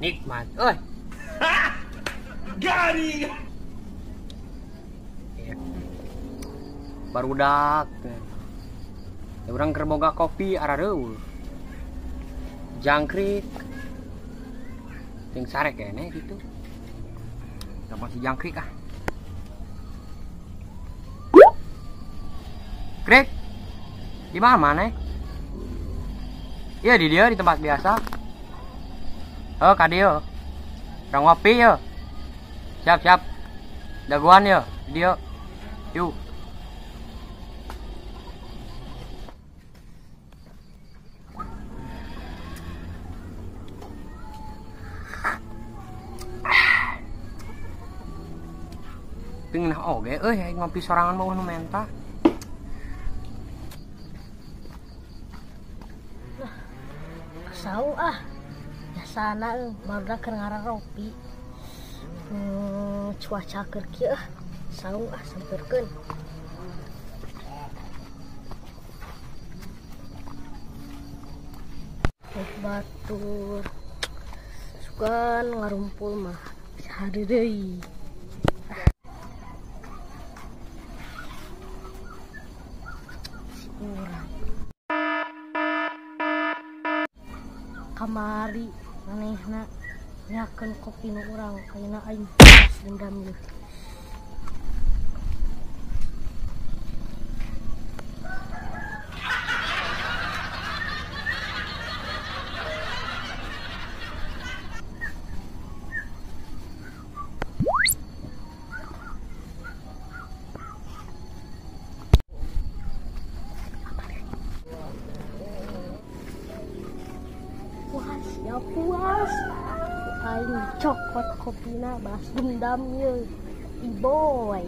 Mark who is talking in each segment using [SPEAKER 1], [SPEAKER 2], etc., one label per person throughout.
[SPEAKER 1] Nikmat. Euy.
[SPEAKER 2] Garing.
[SPEAKER 1] Barudak. Ya urang keur boga kopi arareul. Jangkrik. Ting sare kene gitu. Da masih jangkrik ah. Krik. Di mana? Iya di dia di tempat biasa. Oh ka dieu. Urang ngopi ya. Siap. Daguan ya, di dia. Yuk. Pingin oge euy ngopi sorangan bawah nu menta.
[SPEAKER 3] Sau biasana barudak keur ngararopi. Cuaca keur kieu sau sampeurkeun. Batur sugan ngarumpul mah hari deui. Kamari manehna nyakeun kopi nu urang ayeuna aing pas dendam ieu. Puas aing cokot kopina balas dendam ye iboy.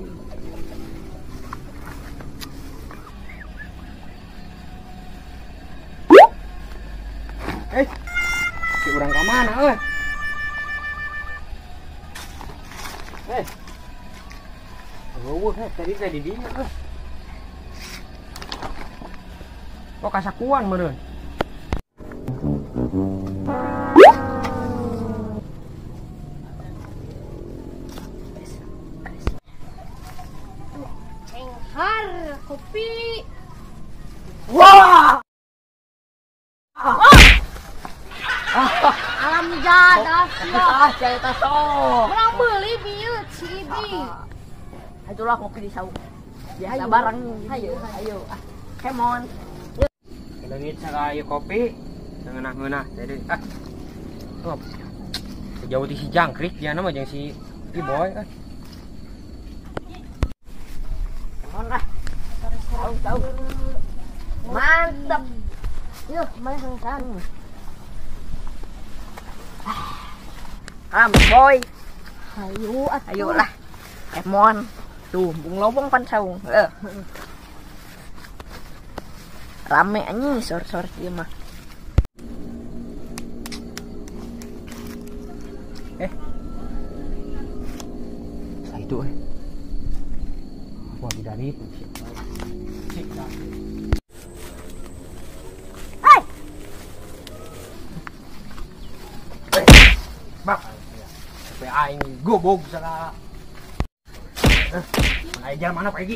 [SPEAKER 1] Si urang ka mana euy? Eueuh tadi di dinya euy. Kok kasakuan meureun?
[SPEAKER 3] Cenghar kopi.
[SPEAKER 1] Wah!
[SPEAKER 3] Alam jadah
[SPEAKER 4] Cerita sok.
[SPEAKER 3] Orang beli bieu cibi.
[SPEAKER 4] Itulah kopi di saung. Biasa bareng. Ayo. Kemon.
[SPEAKER 1] Leungit sakaya kopi. Ngeunah-ngeunah jadi Ngop. Jauh di si jangkrik dia nama jeung si Iboy
[SPEAKER 4] Kemon lah. Tahu. Mantap.
[SPEAKER 3] Yuk, mana hangsan.
[SPEAKER 4] Boy.
[SPEAKER 3] Ayo
[SPEAKER 4] Ayolah. Kemon. Tuh, bung lobong pan saung. Rame anjing sor-sor ieu mah.
[SPEAKER 1] Sa itu Apa bidari itu sih?
[SPEAKER 3] Hai.
[SPEAKER 1] Bak. Sampai aing gobog salah. Aja mana pergi?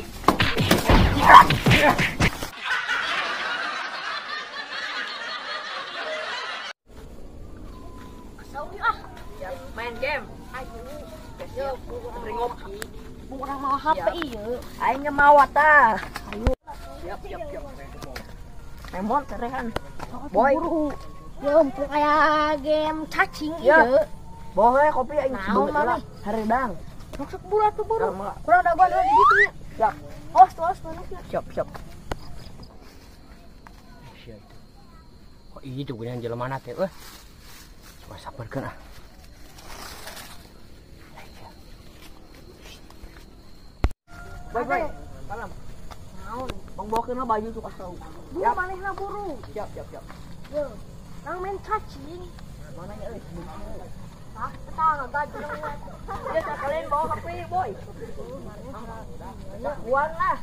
[SPEAKER 4] Main game. Ayo. Beri ngopi.
[SPEAKER 3] Urang mau HP ieu.
[SPEAKER 4] Aing ge mau tah.
[SPEAKER 1] Siap.
[SPEAKER 4] Kemon terehan. Boy.
[SPEAKER 3] Ya ampun aya game cacing
[SPEAKER 4] Ya.
[SPEAKER 3] ieu.
[SPEAKER 4] Bohe kopi aing
[SPEAKER 3] Naon, Mami?
[SPEAKER 4] hareudang.
[SPEAKER 3] Maksud bulat tuh buru.
[SPEAKER 4] Ya,
[SPEAKER 3] Kurang daguan di ditu nya.
[SPEAKER 4] Siap.
[SPEAKER 3] Os manehna.
[SPEAKER 4] Siap.
[SPEAKER 1] Kok itu geunan jelema teh Coba sabarkeun
[SPEAKER 4] Boy. Malam.
[SPEAKER 3] Naon?
[SPEAKER 4] Bang bawakeun baju suka saung.
[SPEAKER 3] Buru manehna buru.
[SPEAKER 4] Siap.
[SPEAKER 3] Yo. Nang main cacing.
[SPEAKER 4] Mana ya euy?
[SPEAKER 3] Tetangga gajeng.
[SPEAKER 4] Ya sekalian bawa kopi, boy. Buan lah.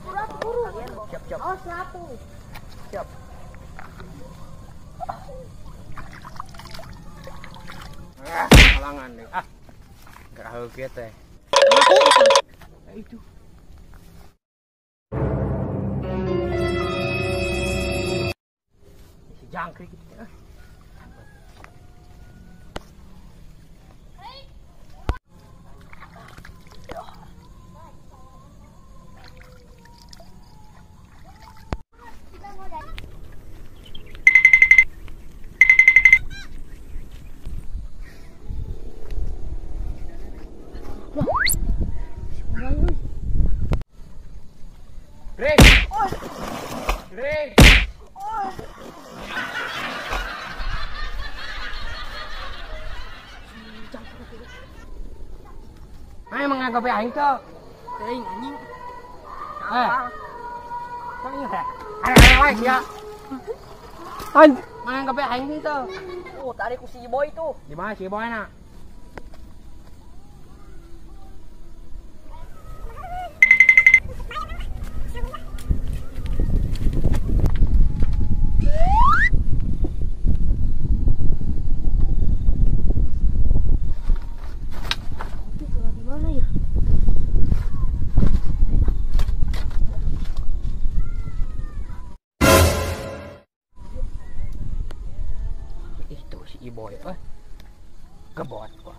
[SPEAKER 3] Bulat buru.
[SPEAKER 4] Siap.
[SPEAKER 3] Oh, satu.
[SPEAKER 4] Siap.
[SPEAKER 1] halangan deh. Ah. Gerak heukeut teh. Itu. Si jangkrik gitu. Greg! Greg! Ai menganggap aing tuh.
[SPEAKER 4] Teuing anjing.
[SPEAKER 1] Kok ini teh? Ayo ya. An, menganggap aing itu.
[SPEAKER 4] Tadi ku si boy tuh.
[SPEAKER 1] Di mana si boy na?
[SPEAKER 3] Di mana ya?
[SPEAKER 1] Itu si Iboy, kebot kok.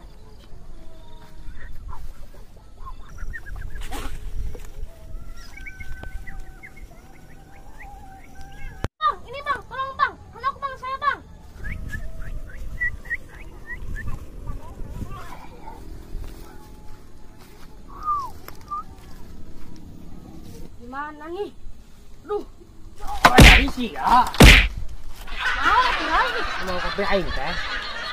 [SPEAKER 3] Bang, ini bang, tolong bang, anak bang saya bang. Gimana nih? Duh,
[SPEAKER 1] Oh, dari sih ya.
[SPEAKER 3] mau lagi.
[SPEAKER 1] Mau kopi aing teh.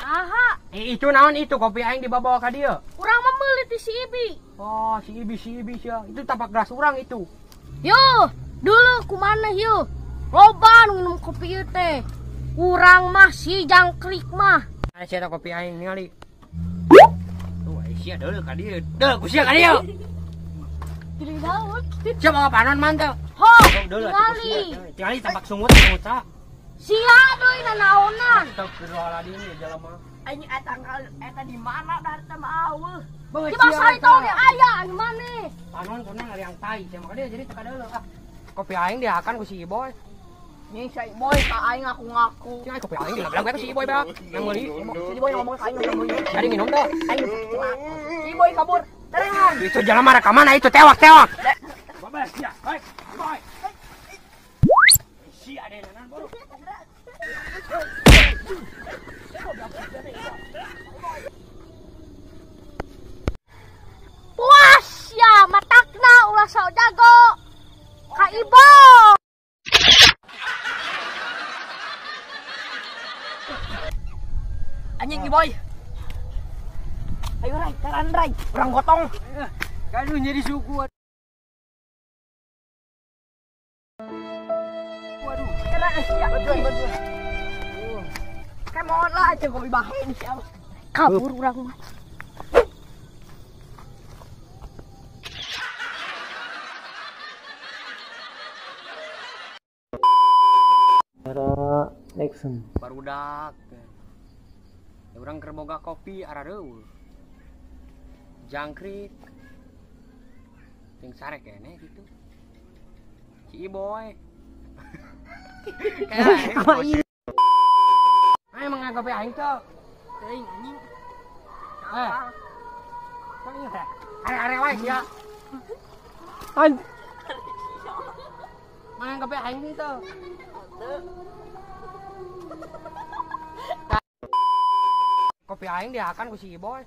[SPEAKER 3] Aha,
[SPEAKER 1] Itu naon itu kopi aing dibawa ka dieu.
[SPEAKER 3] kurang membeli di si Ibi.
[SPEAKER 1] Oh, si Ibi ya. Itu tapak gelas urang itu.
[SPEAKER 3] Yo, dulu kumana yo? Loba nu minum kopi ieu teh. Urang mah si jangkrik mah.
[SPEAKER 1] Aya sia kopi aing ningali. Tuh, sia deuleu ka dieu. Deuleu ku sia ka dieu.
[SPEAKER 3] Jadi daun.
[SPEAKER 1] Coba panon mantap.
[SPEAKER 3] Ho,
[SPEAKER 1] Deuleu
[SPEAKER 3] tingali.
[SPEAKER 1] tingali tapak sungut sa.
[SPEAKER 3] Sia deui nanaonan.
[SPEAKER 1] Astagfirullahaladzim ya jelema.
[SPEAKER 4] Anjing eta di mana dah teh mah eueuh.
[SPEAKER 3] Coba saya tahu deh aya di mana.
[SPEAKER 1] Panon kuna ngariang tai, maka dia jadi teka deuleu. Kopi aing diakan ku si Iboy.
[SPEAKER 4] Nying si boy ka aing ngaku-ngaku.
[SPEAKER 1] Cai kopi aing dibilang ku si Iboy ba. Yang meuli.
[SPEAKER 4] Si boy ngomong ka aing ngomong.
[SPEAKER 1] Jadi minum tuh.
[SPEAKER 4] Aing si boy kabur. Terengan.
[SPEAKER 1] Itu jelema rekaman itu tewak. Babas ya. Hai, Iboy. Si ade nanan baru.
[SPEAKER 3] Puas ya matakna ulah sao jago. Ka Ibo.
[SPEAKER 4] Anjing si boy. Ayo Rai, jalan Rai. Urang gotong.
[SPEAKER 1] Kadu nyeri suku.
[SPEAKER 4] Waduh, kena siap. Bantuan. Kemon lah aja kopi bahen siapa.
[SPEAKER 3] Kabur urang mah.
[SPEAKER 1] Action. Barudak. Ya urang keur boga kopi arareuh. Jangkrik. Ting sarek kene gitu. Si Iboy. Kayak aing menganggap aing tuh.
[SPEAKER 4] Teuing anjing.
[SPEAKER 1] Kok ini teh? Are wae sia. An. Menganggap aing itu. Kopi aing diakan ku si Iboy.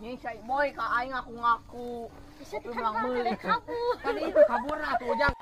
[SPEAKER 4] Nying si boy ka aing ngaku-ngaku.
[SPEAKER 3] Bisa
[SPEAKER 4] Kopi belang meuli.
[SPEAKER 3] kabur.
[SPEAKER 1] Kan itu kabur atuh ujang.